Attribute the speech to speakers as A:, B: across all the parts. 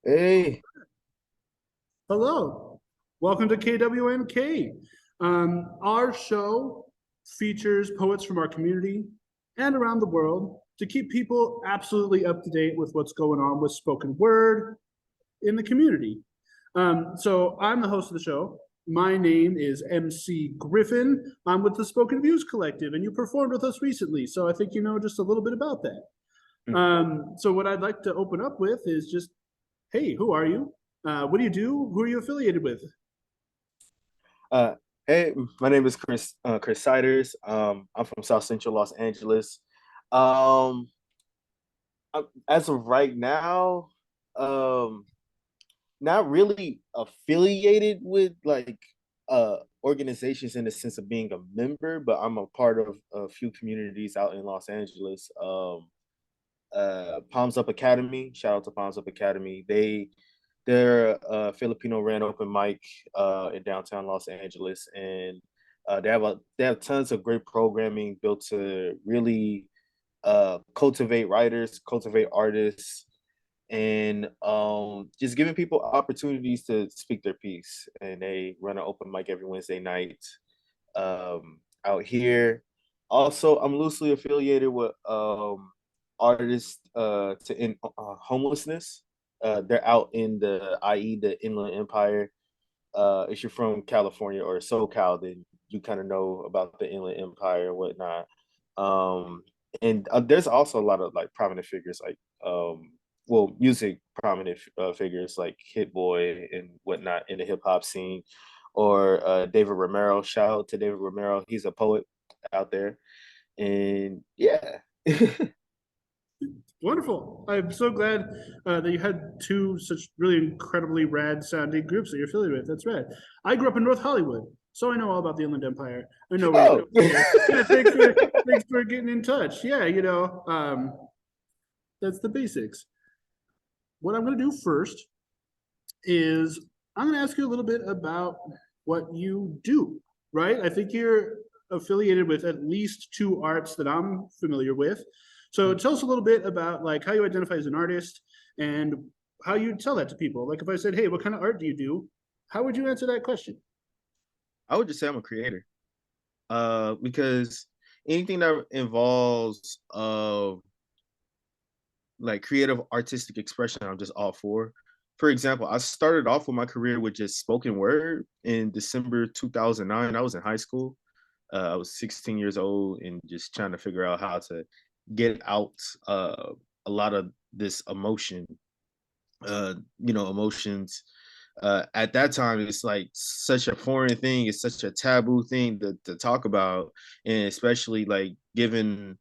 A: Hey,
B: Hello, welcome to KWNK. Our show features poets from our community and around the world to keep people absolutely up to date with what's going on with spoken word in the community. So I'm the host of the show. My name is MC Griffin. I'm with the Spoken Views Collective, and you performed with us recently, so I think you know just a little bit about that. So what I'd like to open up with is just, hey, who are you? What do you do? Who are you affiliated with?
A: uh, hey, my name is Chris Siders. I'm from South Central Los Angeles. Um, as of right now, um, not really affiliated with organizations in the sense of being a member, but I'm a part of a few communities out in Los Angeles. Palms Up Academy. Shout out to Palms Up Academy. They're a Filipino ran open mic in downtown Los Angeles, and they have tons of great programming built to really cultivate writers, cultivate artists, and just giving people opportunities to speak their piece. And they run an open mic every Wednesday night out here. Also, I'm loosely affiliated with artists to end homelessness. They're out in the, i.e., the Inland Empire. If you're from California or SoCal, then you kind of know about the Inland Empire and whatnot. Um, and there's also a lot of like prominent figures, like music prominent figures like Hit Boy and whatnot in the hip hop scene, or David Romero. Shout out to David Romero. He's a poet out there, and yeah.
B: Wonderful. I'm so glad that you had two such really incredibly rad sounding groups that you're affiliated with. That's rad. I grew up in North Hollywood, so I know all about the Inland Empire. I know where you're
A: Oh.
B: going here. Yeah, thanks for getting in touch. Yeah, that's the basics. What I'm going to do first is I'm going to ask you a little bit about what you do, right? I think you're affiliated with at least two arts that I'm familiar with. So tell us a little bit about like how you identify as an artist and how you tell that to people. Like if I said, "Hey, what kind of art do you do?" How would you answer that question?
A: I would just say I'm a creator. Because anything that involves like creative artistic expression, I'm just all for. For example, I started off with my career with just spoken word in December 2009. I was in high school. I was 16 years old and just trying to figure out how to get out a lot of this emotion. Emotions. At that time, it's like such a foreign thing. It's such a taboo thing to talk about, and especially like given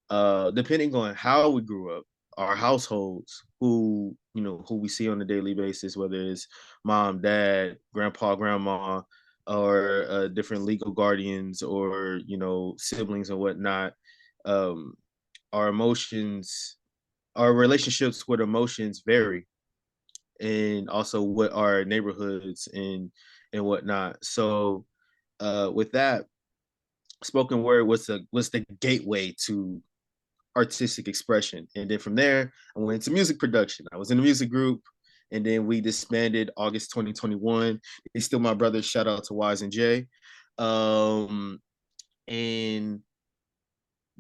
A: depending on how we grew up, our households, who we see on a daily basis, whether it's mom, dad, grandpa, grandma, or different legal guardians, or siblings and whatnot. Um, our emotions, our relationships with emotions vary, and also what our neighborhoods and whatnot. So with that, spoken word was the gateway to artistic expression. And then from there, I went into music production. I was in a music group, and then we disbanded August 2021. He's still my brother. Shout out to Wise and Jay. And and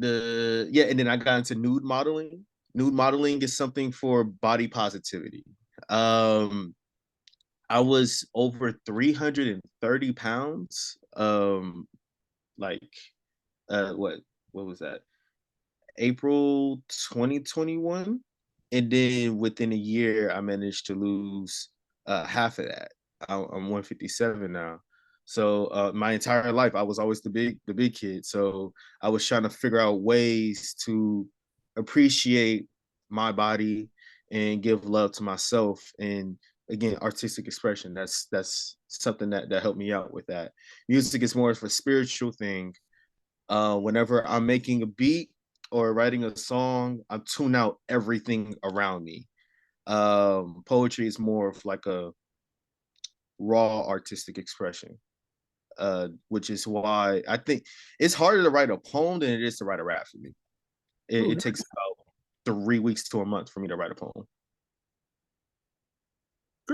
A: then I got into nude modeling. Nude modeling is something for body positivity. Um, I was over 330 pounds. Like what was that? April 2021. And then within a year, I managed to lose half of that. I'm 157 now. So my entire life, I was always the big kid. So I was trying to figure out ways to appreciate my body and give love to myself. And again, artistic expression. That's something that helped me out with that. Music is more of a spiritual thing. Whenever I'm making a beat or writing a song, I tune out everything around me. Poetry is more of like a raw artistic expression, which is why I think it's harder to write a poem than it is to write a rap for me. It,
B: Oh,
A: it takes about 3 weeks to a month for me to write a poem.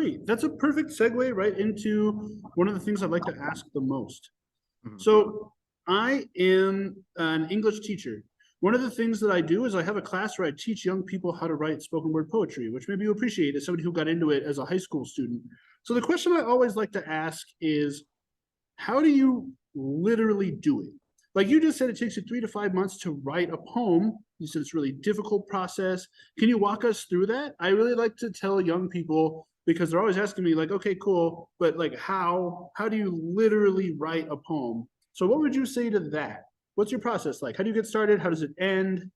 B: Great. That's a perfect segue right into one of the things I'd like to ask the most.
A: Mhm.
B: So I am an English teacher. One of the things that I do is I have a class where I teach young people how to write spoken word poetry, which maybe you appreciate as somebody who got into it as a high school student. So the question I always like to ask is, how do you literally do it? Like you just said, it takes you 3 to 5 months to write a poem. You said it's a really difficult process. Can you walk us through that? I really like to tell young people because they're always asking me like, okay, cool, but like how do you literally write a poem? So what would you say to that? What's your process like? How do you get started? How does it end?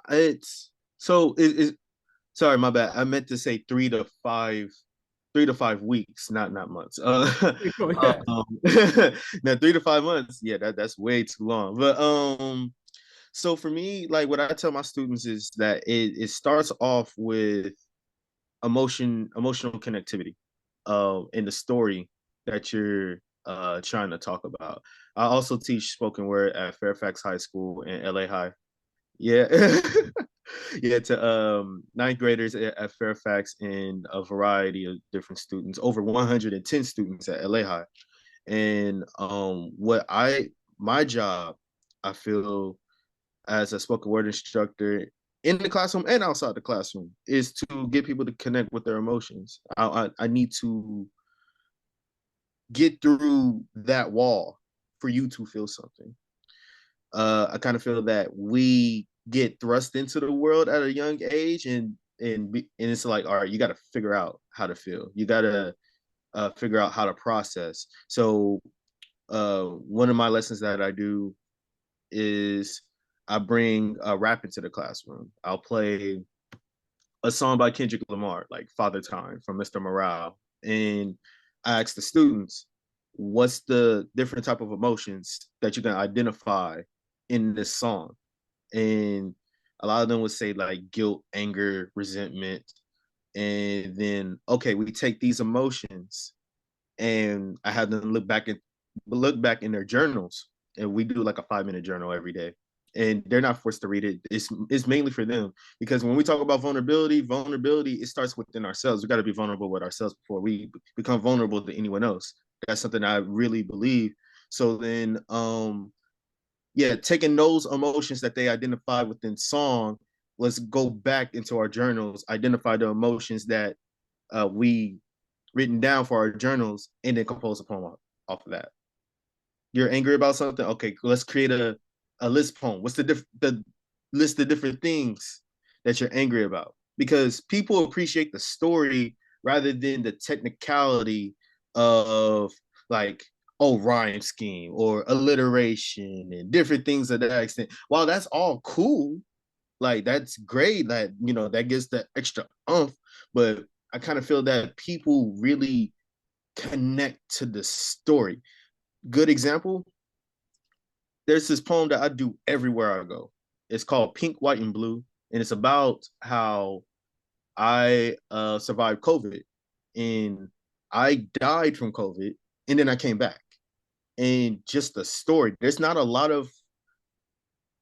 A: It's so it, sorry, my bad. I meant to say 3 to 5 weeks, not months.
B: Oh yeah.
A: Now 3 to 5 months, yeah, that's way too long. But so for me, like what I tell my students is that it starts off with emotional connectivity, in the story that you're trying to talk about. I also teach spoken word at Fairfax High School in LA High. Yeah. Yeah, to ninth graders at Fairfax and a variety of different students, over 110 students at LA High. And my job, I feel as a spoken word instructor in the classroom and outside the classroom, is to get people to connect with their emotions. I need to get through that wall for you to feel something. I kind of feel that we get thrust into the world at a young age, and it's like, all right, you got to figure out how to feel. You got to figure out how to process. So one of my lessons that I do is I bring rap into the classroom. I'll play a song by Kendrick Lamar, like Father Time from Mr. Morale, and I ask the students, what's the different type of emotions that you can identify in this song? And a lot of them would say like guilt, anger, resentment. And then, okay, we take these emotions and I have them look back in their journals. And we do like a 5 minute journal every day. And they're not forced to read it. It's mainly for them, because when we talk about vulnerability, it starts within ourselves. We got to be vulnerable with ourselves before we become vulnerable to anyone else. That's something I really believe. So then, yeah, taking those emotions that they identify within song, let's go back into our journals, identify the emotions that we written down for our journals, and then compose a poem off of that. You're angry about something, okay, let's create a list poem. What's the list of different things that you're angry about? Because people appreciate the story rather than the technicality of like, oh, rhyme scheme or alliteration and different things of that extent. While that's all cool, like that's great, that that gives the extra umph, but I kind of feel that people really connect to the story. Good example, there's this poem that I do everywhere I go. It's called Pink, White, and Blue, and it's about how I survived COVID, and I died from COVID, and then I came back. And just the story, there's not a lot of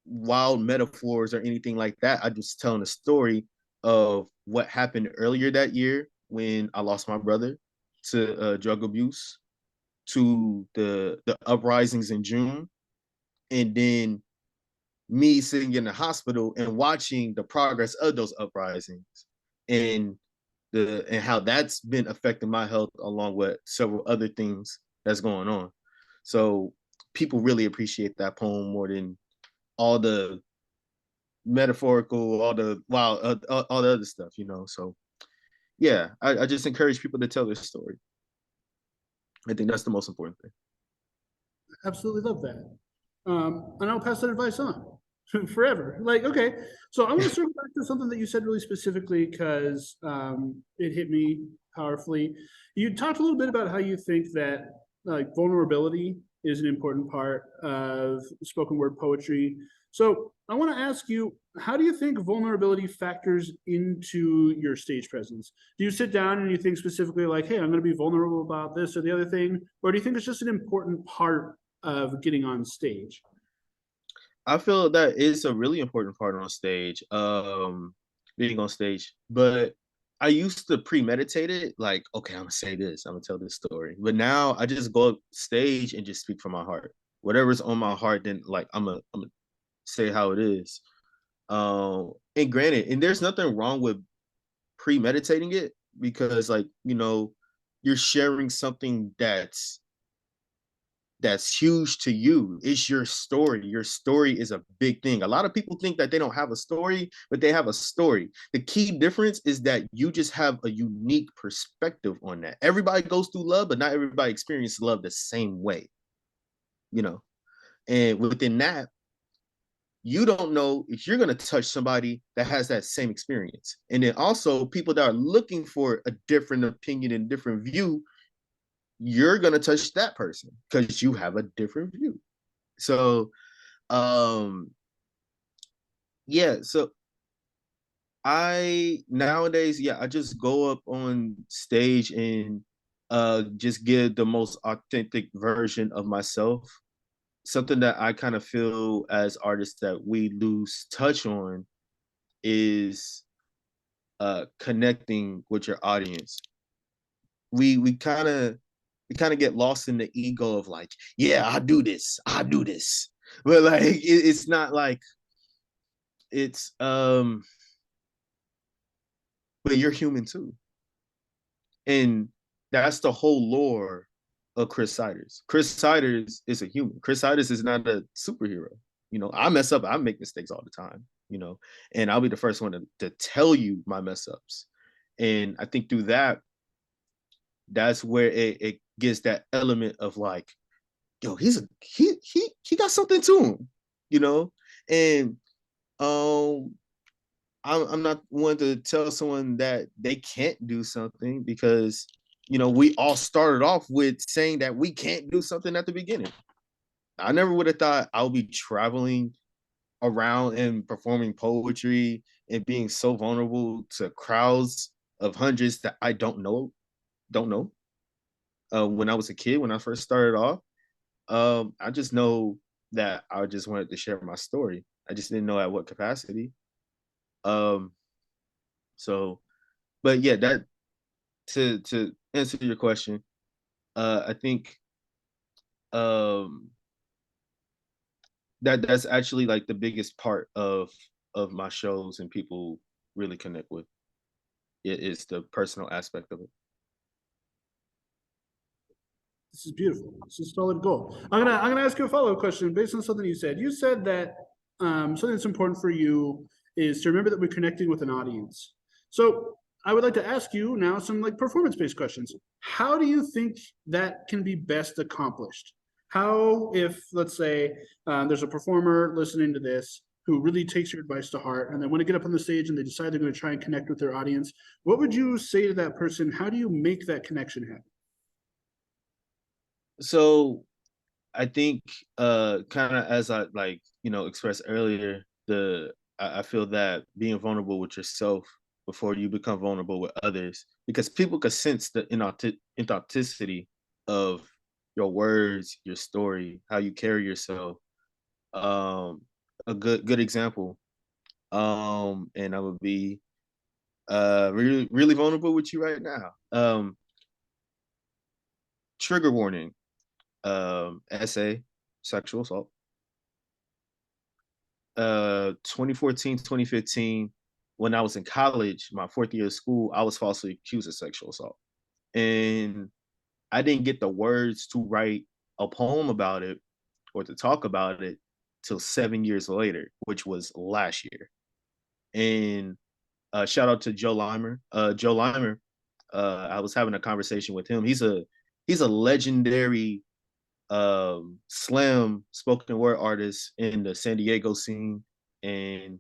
A: wild metaphors or anything like that. I just telling a story of what happened earlier that year when I lost my brother to drug abuse, to the uprisings in June, and then me sitting in the hospital and watching the progress of those uprisings, and how that's been affecting my health along with several other things that's going on. So people really appreciate that poem more than all the metaphorical, all the wow, all the other stuff. So yeah, I just encourage people to tell their story. I think that's the most important thing.
B: Absolutely love that. And I'll pass that advice on forever. Like, okay, so I want to circle back to something that you said really specifically because it hit me powerfully. You talked a little bit about how you think that like vulnerability is an important part of spoken word poetry. So I want to ask you, how do you think vulnerability factors into your stage presence? Do you sit down and you think specifically like, hey, I'm going to be vulnerable about this or the other thing? Or do you think it's just an important part of getting on stage?
A: I feel that it's a really important part on stage, being on stage. But I used to premeditate it, like, okay, I'm gonna say this, I'm gonna tell this story. But now I just go up stage and just speak from my heart. Whatever's on my heart, then like I'm gonna say how it is. And granted, and there's nothing wrong with premeditating it because, like, you're sharing something that's huge to you. It's your story. Your story is a big thing. A lot of people think that they don't have a story, but they have a story. The key difference is that you just have a unique perspective on that. Everybody goes through love, but not everybody experiences love the same way, you know. And within that, you don't know if you're going to touch somebody that has that same experience. And then also people that are looking for a different opinion and different view, you're going to touch that person because you have a different view. So um yeah, so I nowadays, yeah, I just go up on stage and just give the most authentic version of myself. Something that I kind of feel as artists that we lose touch on is connecting with your audience. We kind of get lost in the ego of like, yeah, I do this, but like it's not like it's but you're human too. And that's the whole lore of Chris Siders. Chris Siders is a human. Chris Siders is not a superhero. I mess up, I make mistakes all the time, and I'll be the first one to tell you my mess ups. And I think through that's where it gets that element of like, yo, he got something to him, you know? And um I'm not one to tell someone that they can't do something because we all started off with saying that we can't do something at the beginning. I never would have thought I would be traveling around and performing poetry and being so vulnerable to crowds of hundreds that I don't know. When I was a kid, when I first started off, I just know that I just wanted to share my story. I just didn't know at what capacity. Um, so, but yeah, that to answer your question, I think um that's actually like the biggest part of my shows and people really connect with. It is the personal aspect of it.
B: This is beautiful. This is a solid goal. I'm gonna ask you a follow-up question based on something you said. You said that something that's important for you is to remember that we're connecting with an audience. So I would like to ask you now some like performance-based questions. How do you think that can be best accomplished? How, if let's say there's a performer listening to this who really takes your advice to heart, and they want to get up on the stage and they decide they're going to try and connect with their audience, what would you say to that person? How do you make that connection happen?
A: So I think kind of as I like expressed earlier, I feel that being vulnerable with yourself before you become vulnerable with others, because people can sense the inauthenticity of your words, your story, how you carry yourself. um a good example, and I would be really really vulnerable with you right now. Trigger warning. Essay, sexual assault. 2014, 2015, when I was in college, my fourth year of school, I was falsely accused of sexual assault. And I didn't get the words to write a poem about it or to talk about it till 7 years later, which was last year. And shout out to Joe Limer. Joe Limer, I was having a conversation with him. He's a legendary slam spoken word artist in the San Diego scene. And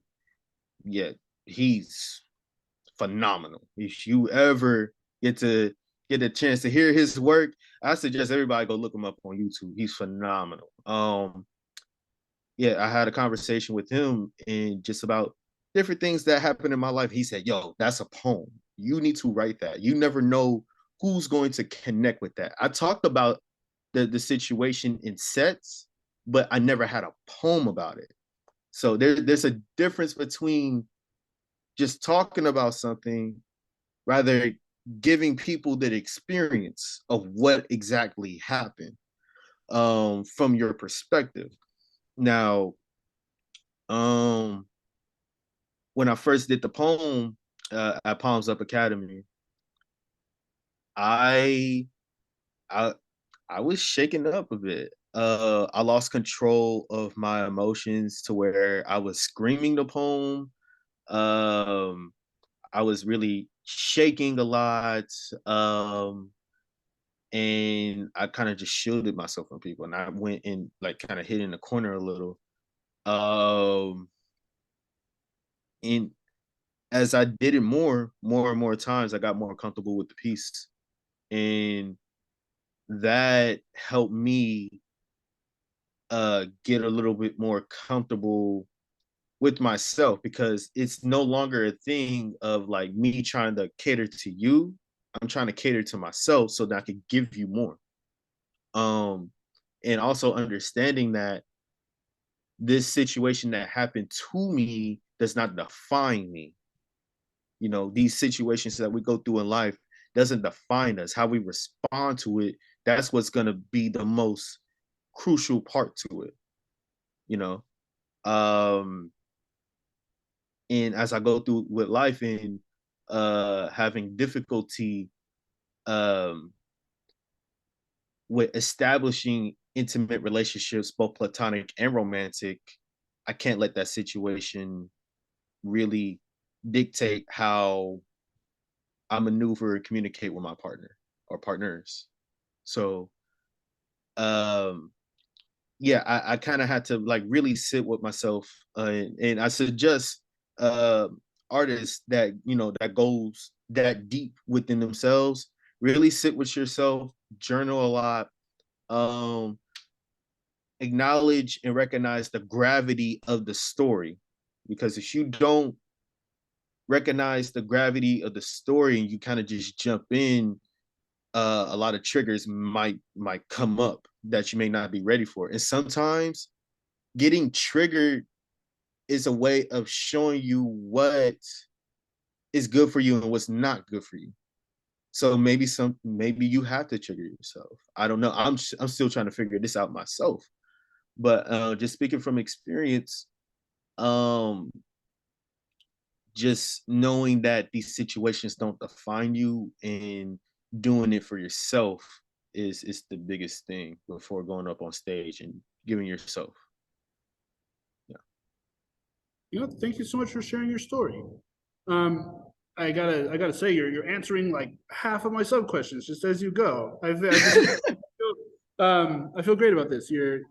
A: yeah, he's phenomenal. If you ever get a chance to hear his work, I suggest everybody go look him up on YouTube. He's phenomenal. Yeah, I had a conversation with him and just about different things that happened in my life. He said, yo, that's a poem. You need to write that. You never know who's going to connect with that. I talked about the situation in sets, but I never had a poem about it. So there's a difference between just talking about something, rather giving people the experience of what exactly happened from your perspective. Now, um, when I first did the poem at Palms Up Academy, I I I was shaken up a bit. I lost control of my emotions to where I was screaming the poem. Um, I was really shaking a lot. Um, and I kind of just shielded myself from people, and I went and like kind of hid in the corner a little. Um, and as I did it more and more times, I got more comfortable with the piece, and that helped me get a little bit more comfortable with myself, because it's no longer a thing of like me trying to cater to you. I'm trying to cater to myself so that I can give you more. Um, and also understanding that this situation that happened to me does not define me. You know, these situations that we go through in life doesn't define us. How we respond to it, that's what's going to be the most crucial part to it, you know. Um, and as I go through with life and having difficulty um, with establishing intimate relationships, both platonic and romantic, I can't let that situation really dictate how I maneuver and communicate with my partner or partners. So, um, yeah, I kind of had to like really sit with myself, and I suggest uh, artists that that goes that deep within themselves. Really sit with yourself, journal a lot, um, acknowledge and recognize the gravity of the story, because if you don't recognize the gravity of the story and you kind of just jump in, a lot of triggers might come up that you may not be ready for. And sometimes getting triggered is a way of showing you what is good for you and what's not good for you. So maybe you have to trigger yourself. I don't know. I'm still trying to figure this out myself. But just speaking from experience, um, just knowing that these situations don't define you and doing it for yourself is the biggest thing before going up on stage and giving yourself. Yeah.
B: Thank you so much for sharing your story. Um, I gotta say, you're answering like half of my sub questions just as you go. I feel great about this. You're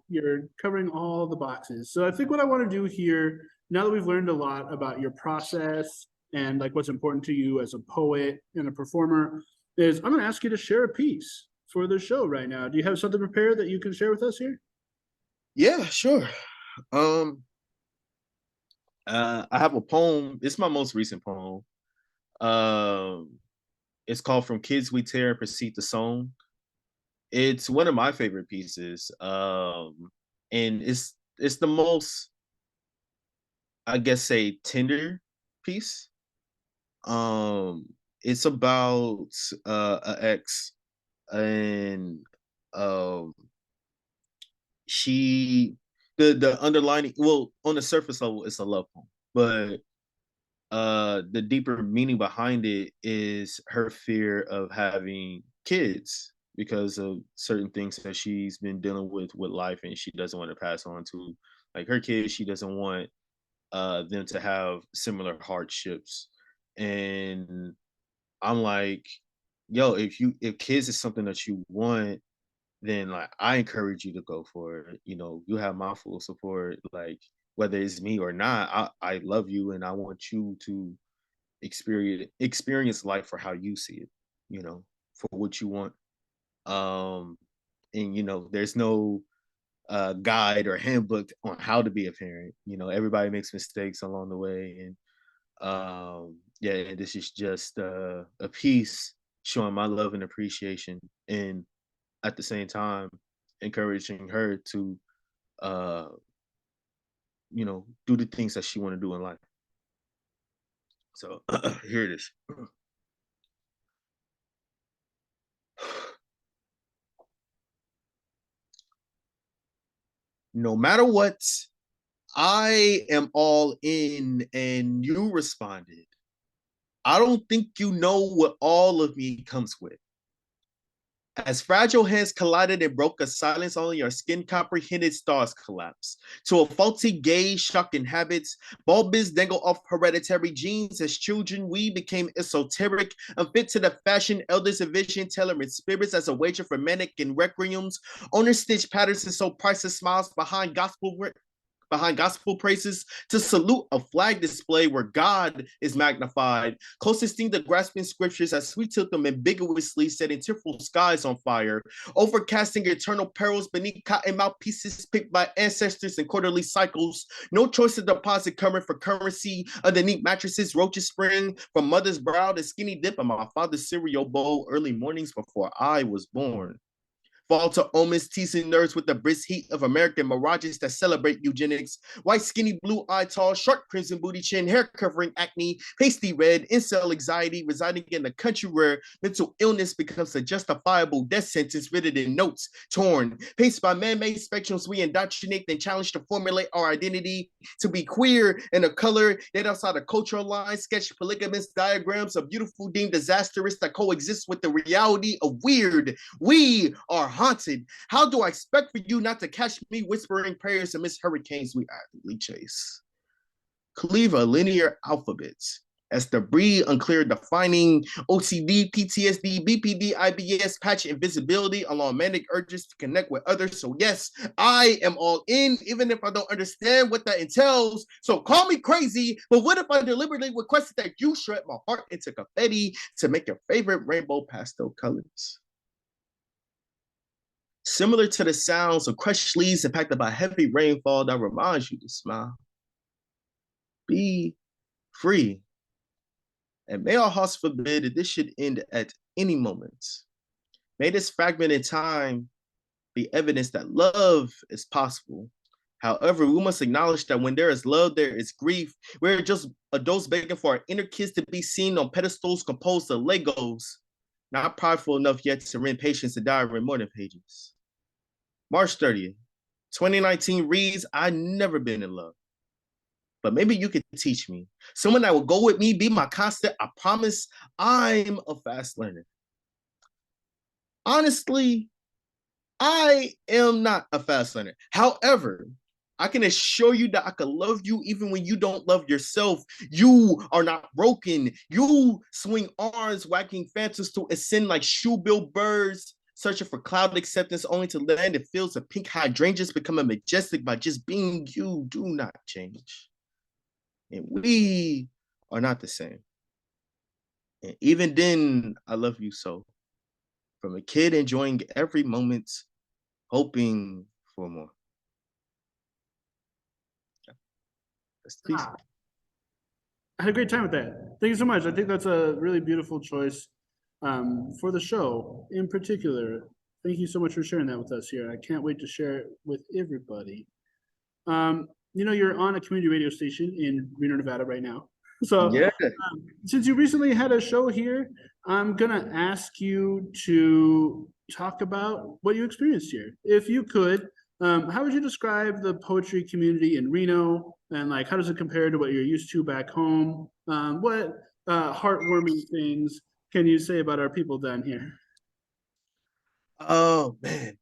B: covering all the boxes. So I think what I want to do here, now that we've learned a lot about your process and like what's important to you as a poet and a performer, is I'm going to ask you to share a piece for the show right now. Do you have something prepared that you can share with us here?
A: Yeah, sure. Um, I have a poem. It's my most recent poem. Um, it's called "From Kids We Tear and Proceed to Song." It's one of my favorite pieces. And it's the most, I guess, say tender piece. Um, it's about a ex, and um, she the underlining, well, on the surface level it's a love poem, but the deeper meaning behind it is her fear of having kids because of certain things that she's been dealing with life, and she doesn't want to pass on to like her kids. She doesn't want them to have similar hardships. And I'm like, yo, if kids is something that you want, then like I encourage you to go for it. You know, you have my full support. Like whether it's me or not, I love you and I want you to experience life for how you see it. You know, for what you want. Um, and there's no guide or handbook on how to be a parent. You know, everybody makes mistakes along the way, and yeah, this is just a piece showing my love and appreciation, and at the same time encouraging her to uh do the things that she want to do in life. So here it is. No matter what, I am all in. And you responded, I don't think you know what all of me comes with. As fragile hands collided and broke a silence, only our skin comprehended stars collapsed. To a faulty gaze, shocking habits, bulbous dangle off hereditary genes. As children, we became esoteric, unfit to the fashion elders envision, tailoring spirits as a wager for manic and requiems. Owner stitch patterns and so priceless smiles behind gospel praises to salute a flag display where God is magnified. Closest thing to grasping scriptures as we took them ambiguously, setting tearful skies on fire, overcasting eternal perils beneath cotton mouthpieces picked by ancestors in quarterly cycles. No choice to deposit current for currency underneath mattresses, roaches spring from mother's brow to skinny dip in my father's cereal bowl early mornings before I was born. Fall to omens, teasing nerds with the brisk heat of American mirages that celebrate eugenics. White, skinny, blue-eye, tall, sharp crimson booty chin, hair covering acne, pasty red, incel anxiety, residing in a country where mental illness becomes a justifiable death sentence written in notes, torn. Paced by man-made spectrums, we indoctrinate and challenge to formulate our identity to be queer in a color that outside of cultural lines, sketch polygamous diagrams of beautiful deemed disastrous that coexist with the reality of weird. We are haunted. How do I expect for you not to catch me whispering prayers amidst hurricanes we actively chase? Cleave a linear alphabet as debris unclear defining OCD, PTSD, BPD, IBS, patch invisibility along manic urges to connect with others. So yes, I am all in, even if I don't understand what that entails. So call me crazy, but what if I deliberately requested that you shred my heart into confetti to make your favorite rainbow pastel colors? Similar to the sounds of crushed leaves impacted by heavy rainfall that reminds you to smile. Be free. And may our hearts forbid that this should end at any moment. May this fragment in time be evidence that love is possible. However, we must acknowledge that when there is love, there is grief. We're just adults begging for our inner kids to be seen on pedestals composed of Legos, not prideful enough yet to rend patience to diary morning pages. March 30th, 2019 reads, I've never been in love, but maybe you could teach me. Someone that will go with me, be my constant. I promise I'm a fast learner. Honestly, I am not a fast learner. However, I can assure you that I can love you even when you don't love yourself. You are not broken. You swing arms, whacking phantoms to ascend like shoe-billed birds, searching for cloud acceptance only to land in fields of pink hydrangeas, becoming majestic by just being you. Do not change. And we are not the same. And even then, I love you so. From a kid enjoying every moment, hoping for more. That's the piece.
B: I had a great time with that. Thank you so much. I think that's a really beautiful choice for the show in particular. Thank you so much for sharing that with us here. I can't wait to share it with everybody. You're on a community radio station in Reno, Nevada right now. So
A: Yeah.
B: since you recently had a show here, I'm gonna ask you to talk about what you experienced here. If you could, how would you describe the poetry community in Reno? And like, how does it compare to what you're used to back home? What heartwarming things can you say about our people down here?
A: Oh man.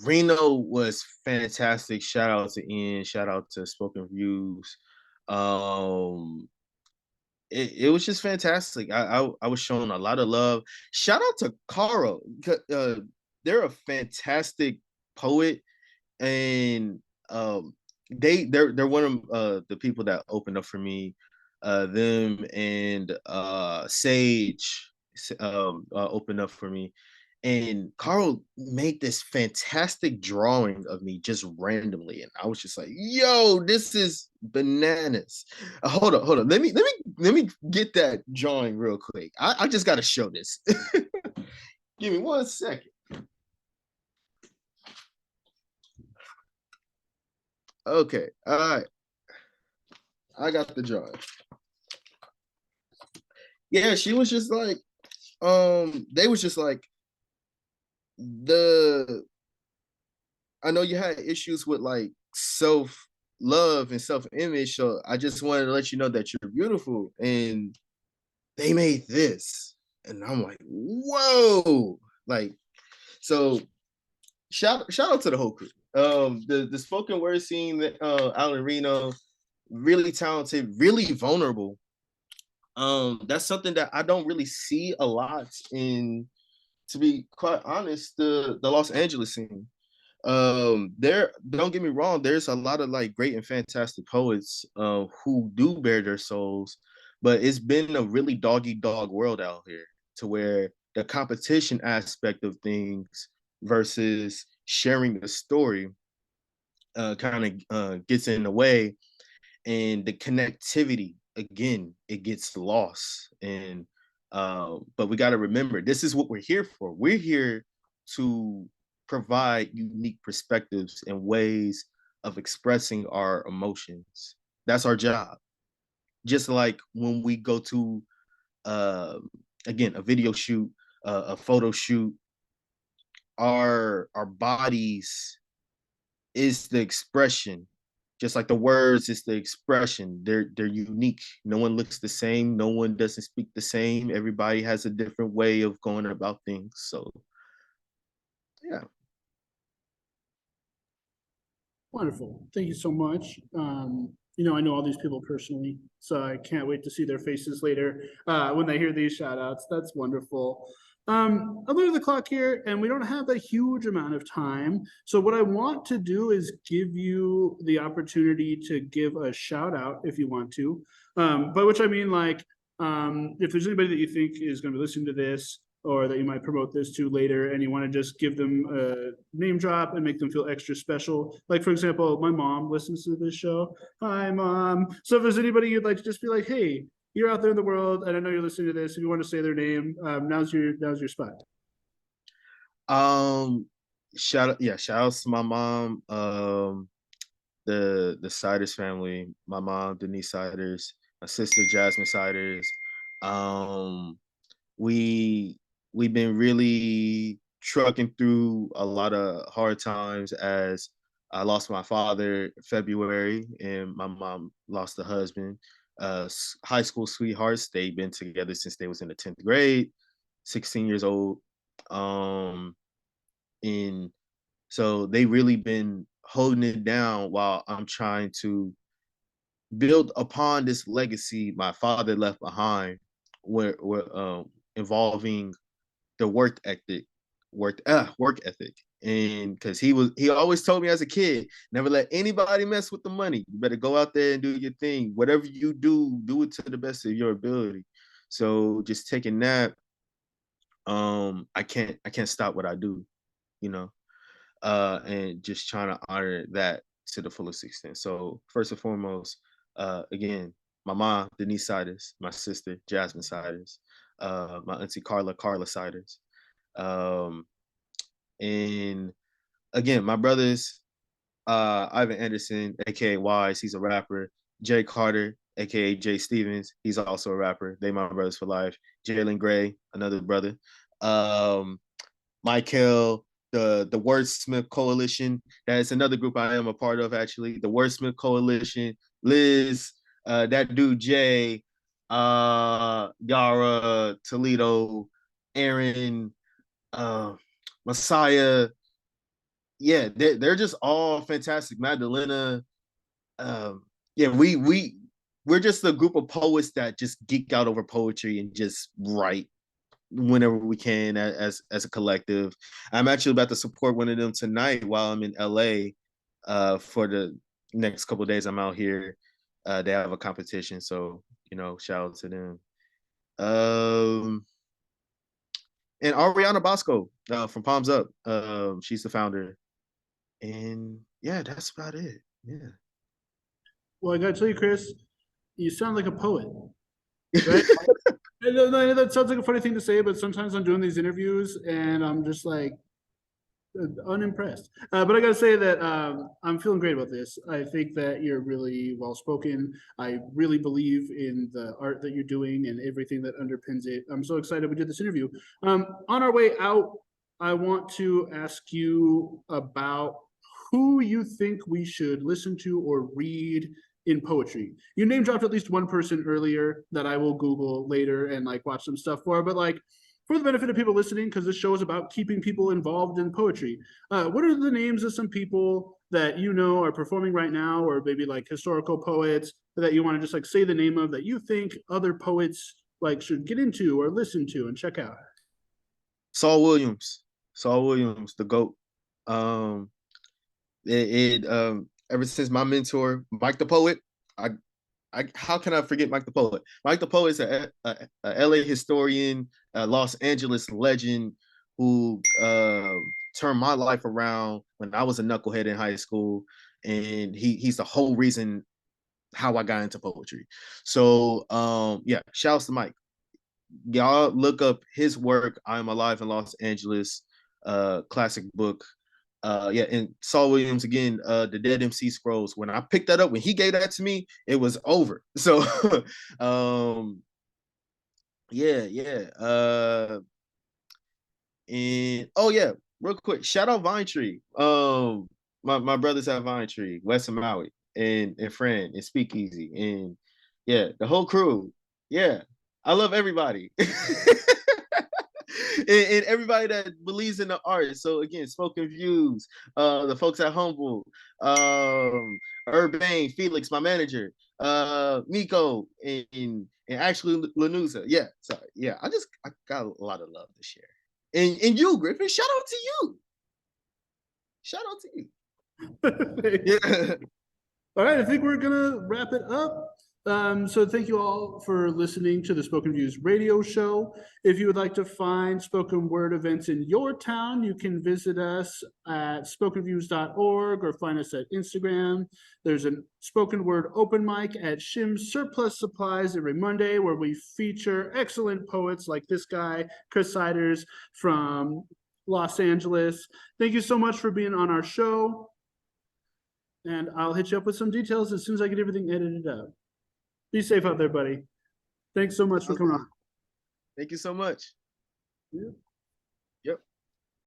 A: Reno was fantastic. Shout out to Ian. Shout out to Spoken Views. Um it was just fantastic. I was shown a lot of love. Shout out to Carl. They're a fantastic poet, and they're one of the people that opened up for me. Them and Sage opened up for me, and Carl made this fantastic drawing of me just randomly, and I was just like, "Yo, this is bananas!" Hold on. Let me get that drawing real quick. I just got to show this. Give me 1 second. Okay, all right. I got the drawing. Yeah, she was just like, they was just like the I know you had issues with like self love and self image, so I just wanted to let you know that you're beautiful. And they made this, and I'm like, whoa, like so. Shout out to the whole crew. The spoken word scene out in Reno, really talented, really vulnerable. That's something that I don't really see a lot in, to be quite honest, the Los Angeles scene. There, don't get me wrong, there's a lot of like great and fantastic poets who do bare their souls, but it's been a really doggy dog world out here, to where the competition aspect of things versus sharing the story kind of gets in the way, and the connectivity again, it gets lost. And but we got to remember, this is what we're here for. We're here to provide unique perspectives and ways of expressing our emotions. That's our job. Just like when we go to uh again, a video shoot, a photo shoot, our bodies is the expression. Just like the words is the expression. They're unique. No one looks the same. No one doesn't speak the same. Everybody has a different way of going about things. So yeah.
B: Wonderful. Thank you so much. I know all these people personally, so I can't wait to see their faces later when they hear these shout outs. That's wonderful. I'm looking at the clock here, and we don't have a huge amount of time. So what I want to do is give you the opportunity to give a shout out if you want to. By which I mean, like, if there's anybody that you think is going to be listening to this, or that you might promote this to later, and you want to just give them a name drop and make them feel extra special. Like, for example, my mom listens to this show. Hi, Mom. So if there's anybody you'd like to just be like, hey, you're out there in the world, and I know you're listening to this, if you want to say their name, now's your spot.
A: Shout outs to my mom, the Siders family, my mom, Denise Siders, my sister, Jasmine Siders. Um, we we've been really trucking through a lot of hard times, as I lost my father in February, and my mom lost a husband. High school sweethearts. They've been together since they was in the 10th grade, 16 years old. And so they really been holding it down while I'm trying to build upon this legacy my father left behind, where involving the work ethic. And because he always told me as a kid, never let anybody mess with the money. You better go out there and do your thing. Whatever you do it to the best of your ability. So just taking that, I can't stop what I do, you know, and just trying to honor that to the fullest extent. So first and foremost, again, my mom, Denise Siders, my sister, Jasmine Siders, my auntie Carla Siders, um, and again, my brothers, Ivan Anderson, aka Wise, he's a rapper. Jay Carter, aka Jay Stevens, he's also a rapper. They my brothers for life. Jalen Gray, another brother. Um, Michael, the Wordsmith Coalition. That's another group I am a part of, actually. The Wordsmith Coalition. Liz, that dude Jay, Yara, Toledo, Aaron, Messiah. Yeah, they're just all fantastic. Magdalena. Yeah, we're just a group of poets that just geek out over poetry and just write whenever we can as a collective. I'm actually about to support one of them tonight while I'm in LA for the next couple of days I'm out here. They have a competition, so shout out to them. Um and Ariana Bosco from Palms Up. She's the founder. And yeah, that's about it. Yeah.
B: Well, I gotta tell you, Chris, you sound like a poet, right? I know that sounds like a funny thing to say, but sometimes I'm doing these interviews and I'm just like unimpressed. But I gotta say that I'm feeling great about this. I think that you're really well spoken. I really believe in the art that you're doing and everything that underpins it. I'm so excited we did this interview. On our way out, I want to ask you about who you think we should listen to or read in poetry. You name dropped at least one person earlier that I will Google later and like watch some stuff for, but like for the benefit of people listening, because this show is about keeping people involved in poetry. What are the names of some people that you know are performing right now, or maybe like historical poets that you want to just like say the name of that you think other poets like should get into or listen to and check out?
A: Saul Williams. Saul Williams, the GOAT. Ever since my mentor, Mike the Poet, I how can I forget Mike the Poet? Mike the Poet is a LA historian, a Los Angeles legend who turned my life around when I was a knucklehead in high school, and he's the whole reason how I got into poetry. So yeah, shouts to Mike. Y'all look up his work. I'm Alive in Los Angeles, classic book. Yeah, and Saul Williams again, the Dead MC Scrolls. When I picked that up, when he gave that to me, it was over. So yeah, yeah. And oh yeah, real quick, shout out Vine Tree. My brothers at Vine Tree, West and Maui, and Fran and Speakeasy, and yeah, the whole crew. Yeah, I love everybody. And everybody that believes in the art. So again, Spoken Views, the folks at Humble, Urbane, Felix, my manager, Miko, and actually Lanusa. Yeah, so yeah, I got a lot of love to share. And you, Griffin, shout out to you. Shout out to you. Yeah.
B: All right, I think we're gonna wrap it up. So thank you all for listening to the Spoken Views radio show. If you would like to find spoken word events in your town, you can visit us at spokenviews.org or find us at Instagram. There's a spoken word open mic at Shim's Surplus Supplies every Monday, where we feature excellent poets like this guy, Chris Siders from Los Angeles. Thank you so much for being on our show. And I'll hit you up with some details as soon as I get everything edited out. Be safe out there, buddy. Thanks so much for coming on.
A: Thank you so much.
B: Yeah.